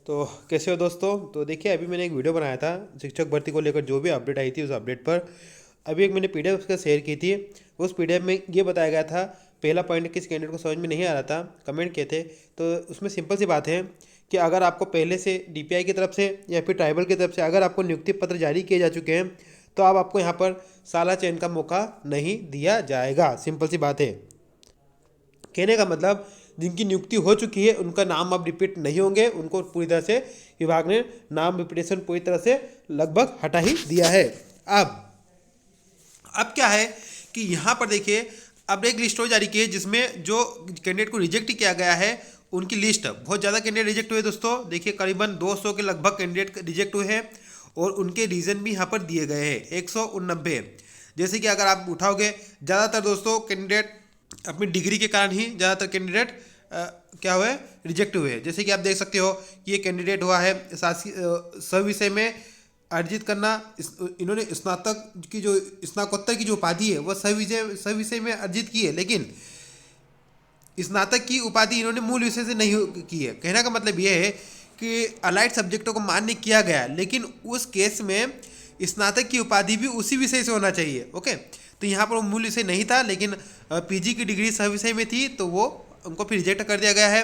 तो कैसे हो दोस्तों। तो देखिए, अभी मैंने एक वीडियो बनाया था शिक्षक भर्ती को लेकर, जो भी अपडेट आई थी उस अपडेट पर अभी एक मैंने पीडीएफ उसका शेयर की थी। उस पीडीएफ में ये बताया गया था, पहला पॉइंट किस कैंडिडेट को समझ में नहीं आ रहा था, कमेंट किए थे। तो उसमें सिंपल सी बात है कि अगर आपको पहले से डीपीआई की तरफ से या फिर ट्राइबल की तरफ से अगर आपको नियुक्ति पत्र जारी किए जा चुके हैं, तो अब आपको यहाँ पर साला चयन का मौका नहीं दिया जाएगा। सिंपल सी बात है। कहने का मतलब, जिनकी नियुक्ति हो चुकी है उनका नाम अब रिपीट नहीं होंगे। उनको पूरी तरह से विभाग ने नाम रिपीटेशन पूरी तरह से लगभग हटा ही दिया है। अब क्या है कि यहाँ पर देखिए, अब एक लिस्ट और जारी की है जिसमें जो कैंडिडेट को रिजेक्ट किया गया है उनकी लिस्ट, बहुत ज़्यादा कैंडिडेट रिजेक्ट हुए दोस्तों। देखिए, करीबन 200 के लगभग कैंडिडेट रिजेक्ट हुए हैं और उनके रीज़न भी यहाँ पर दिए गए हैं 189। जैसे कि अगर आप उठाओगे, ज़्यादातर दोस्तों कैंडिडेट अपनी डिग्री के कारण ही ज़्यादातर कैंडिडेट क्या हुए, रिजेक्ट हुए। जैसे कि आप देख सकते हो कि ये कैंडिडेट हुआ है सविषय में अर्जित करना। इन्होंने स्नातक की जो स्नातकोत्तर की जो उपाधि है वह सविषय में अर्जित की है, लेकिन स्नातक की उपाधि इन्होंने मूल विषय से नहीं की है। कहने का मतलब यह है कि अलाइड सब्जेक्टों को मान्य किया गया, लेकिन उस केस में स्नातक की उपाधि भी उसी विषय से होना चाहिए। ओके, तो यहाँ पर मूल विषय नहीं था, लेकिन पीजी की डिग्री सह विषय में थी, तो वो उनको फिर रिजेक्ट कर दिया गया है।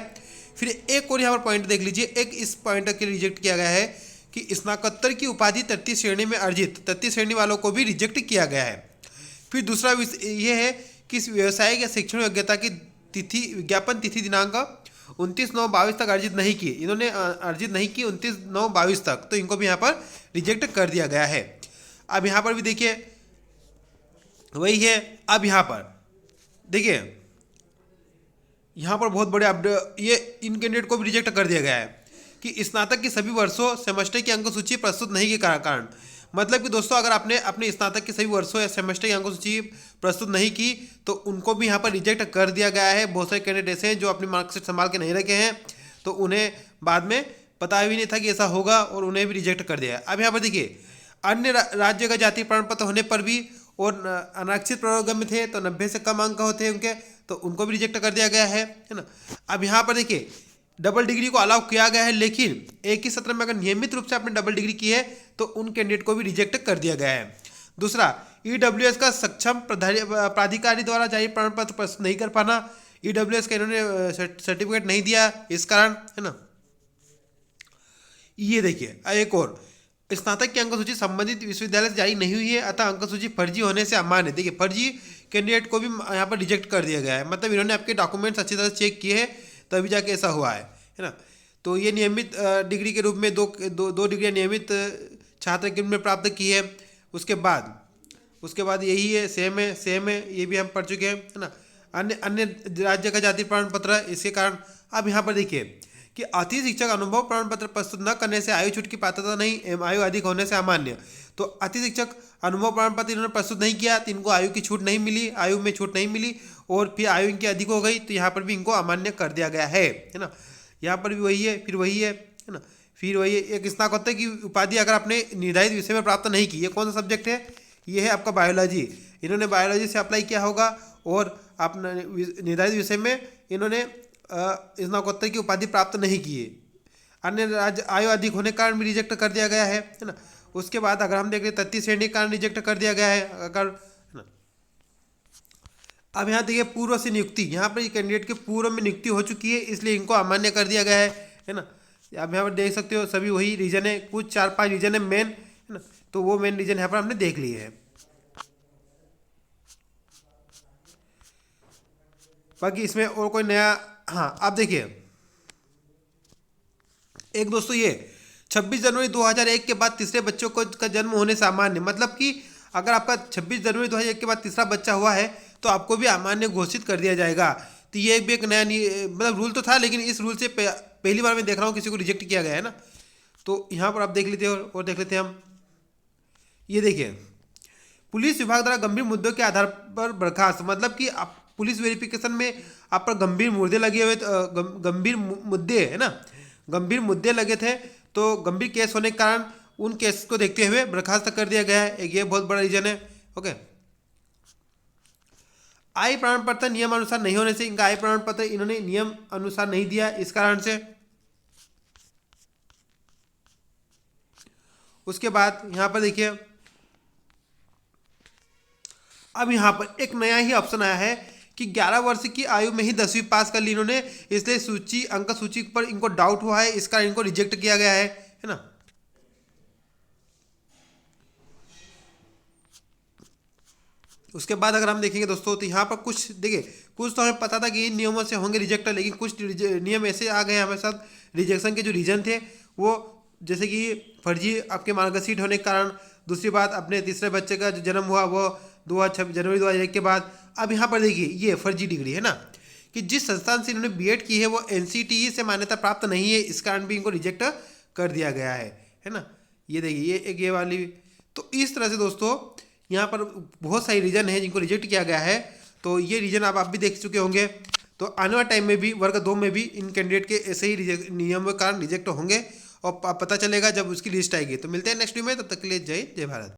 फिर एक और यहाँ पर पॉइंट देख लीजिए, एक इस पॉइंट के रिजेक्ट किया गया है कि स्नातकोत्तर की उपाधि 33 श्रेणी में अर्जित 33 श्रेणी वालों को भी रिजेक्ट किया गया है। फिर दूसरा ये है कि इस व्यवसायिक या शिक्षण योग्यता की तिथि, विज्ञापन तिथि दिनांक 29/9/22 तक अर्जित नहीं की, इन्होंने अर्जित नहीं की 29/9/22 तक, तो इनको भी यहाँ पर रिजेक्ट कर दिया गया है। अब यहाँ पर भी देखिए वही है। अब यहाँ पर देखिए, यहाँ पर बहुत बड़े अपडेट, ये इन कैंडिडेट को भी रिजेक्ट कर दिया गया है कि स्नातक की सभी वर्षों सेमेस्टर की अंक सूची प्रस्तुत नहीं के कारण। मतलब कि दोस्तों, अगर आपने अपने स्नातक के सभी वर्षों या सेमेस्टर की अंक सूची प्रस्तुत नहीं की, तो उनको भी यहाँ पर रिजेक्ट कर दिया गया है। बहुत सारे कैंडिडेट्स हैं जो अपनी मार्कशीट संभाल के नहीं रखे हैं, तो उन्हें बाद में पता भी नहीं था कि ऐसा होगा और उन्हें भी रिजेक्ट कर दिया है। अब यहाँ पर देखिए, अन्य राज्य का जाति प्रमाण पत्र होने पर भी और अनारक्षित प्रवर्ग में थे तो 90 से कम अंक होते हैं उनके, तो उनको भी रिजेक्ट कर दिया गया है ना। अब यहाँ पर देखिए, डबल डिग्री को अलाउ किया गया है, लेकिन एक ही सत्र में अगर नियमित रूप से आपने डबल डिग्री की है तो उन कैंडिडेट को भी रिजेक्ट कर दिया गया है। दूसरा, ईडब्ल्यूएस का सक्षम प्राधिकारी द्वारा जारी प्रमाण पत्र प्रस्तुत नहीं कर पाना, ईडब्ल्यूएस का इन्होंने सर्टिफिकेट नहीं दिया इस कारण, है ना। ये देखिए, एक और, स्नातक की अंक सूची संबंधित विश्वविद्यालय से जारी नहीं हुई है, अतः अंक सूची फर्जी होने से अमान्य। देखिए, फर्जी कैंडिडेट को भी यहाँ पर रिजेक्ट कर दिया गया है, मतलब इन्होंने आपके डॉक्यूमेंट्स अच्छी तरह से चेक किए हैं तभी जाके ऐसा हुआ है ना। तो ये नियमित डिग्री के रूप में दो डिग्रियाँ नियमित छात्र के रूप में प्राप्त की है। उसके बाद यही है, सेम है, ये भी हम पढ़ चुके हैं, है ना। अन्य राज्य का जाति प्रमाण पत्र, इसके कारण अब यहाँ पर देखिए कि अति शिक्षक अनुभव प्रमाण पत्र प्रस्तुत न करने से आयु छूट की पात्रता नहीं एवं आयु अधिक होने से अमान्य। तो अति शिक्षक अनुभव प्रमाण पत्र इन्होंने प्रस्तुत नहीं किया तो इनको आयु की छूट नहीं मिली, आयु में छूट नहीं मिली, और फिर आयु इनकी अधिक हो गई, तो यहाँ पर भी इनको अमान्य कर दिया गया है ना। यहाँ पर भी वही है, फिर वही है ना। फिर वही एक स्नातकोत्तर की उपाधि अगर आपने निर्धारित विषय में प्राप्त नहीं की, ये कौन सा सब्जेक्ट है, ये है आपका बायोलॉजी। इन्होंने बायोलॉजी से अप्लाई किया होगा और अपने निर्धारित विषय में इन्होंने स्नातकोत्तर की उपाधि प्राप्त नहीं की है। अन्य राज्य आयु अधिक होने के कारण भी रिजेक्ट कर दिया गया है ना। उसके बाद अगर हम देख रहे 33 श्रेणी के कारण रिजेक्ट कर दिया गया है अगर, है ना। अब यहाँ देखिए, पूर्व से नियुक्ति, यहाँ पर कैंडिडेट के पूर्व में नियुक्ति हो चुकी है, इसलिए इनको अमान्य कर दिया गया है ना। अब यहाँ पर देख सकते हो सभी वही रीजन है, कुछ 4-5 रीजन है मेन, है ना। तो वो मेन रीजन यहाँ पर हमने देख लिए है। बाकी इसमें और कोई नया, हाँ आप देखिए, एक दोस्तों ये 26 जनवरी 2001 के बाद तीसरे बच्चों को का जन्म होने से अमान्य, मतलब कि अगर आपका 26 जनवरी 2001 के बाद तीसरा बच्चा हुआ है तो आपको भी अमान्य घोषित कर दिया जाएगा। तो ये भी एक नया मतलब रूल तो था, लेकिन इस रूल से पहली बार मैं देख रहा हूँ किसी को रिजेक्ट किया गया है ना। तो यहाँ पर आप देख लेते हो और देख लेते हैं हम। ये देखिए, पुलिस विभाग द्वारा गंभीर मुद्दों के आधार पर बर्खास्त, मतलब कि आप पुलिस वेरिफिकेशन में आप पर गंभीर मुद्दे लगे हुए, गंभीर मुद्दे है ना, गंभीर मुद्दे लगे थे, तो गंभीर केस होने के कारण उन केस को देखते हुए बर्खास्त कर दिया गया है। एक ये बहुत बड़ा रीजन है। ओके, आय प्रमाण पत्र नियम अनुसार नहीं होने से इनका आय प्रमाण पत्र इन्होंने नियम अनुसार नहीं दिया, इस कारण से उसके बाद यहाँ पर देखिए अब यहाँ पर एक नया ही ऑप्शन आया है कि 11 वर्ष की आयु में ही 10वीं पास कर ली इन्होंने, इसलिए सूची अंक सूची पर इनको डाउट हुआ है, इस कारण इनको रिजेक्ट किया गया है ना। उसके बाद अगर हम देखेंगे दोस्तों तो यहाँ पर कुछ देखिए, कुछ तो हमें पता था कि इन नियमों से होंगे रिजेक्ट, लेकिन कुछ नियम ऐसे आ गए हमारे साथ रिजेक्शन के जो रीजन थे वो, जैसे कि फर्जी आपके मार्कशीट होने के कारण, दूसरी बात अपने तीसरे बच्चे का जो जन्म हुआ वो जनवरी 2001 के बाद। अब यहाँ पर देखिए ये फर्जी डिग्री है ना, कि जिस संस्थान से इन्होंने बीएड की है वो एनसीटीई से मान्यता प्राप्त नहीं है, इस कारण भी इनको रिजेक्ट कर दिया गया है ना। ये देखिए ये एक ये वाली, तो इस तरह से दोस्तों यहाँ पर बहुत सारी रीजन है जिनको रिजेक्ट किया गया है। तो ये रीजन आप भी देख चुके होंगे। तो आने वाले टाइम में भी वर्ग 2 में भी इन कैंडिडेट के ऐसे ही नियम के कारण रिजेक्ट होंगे और पता चलेगा जब उसकी लिस्ट आएगी। तो मिलते हैं नेक्स्ट वीडियो में, तब तक के लिए जय भारत।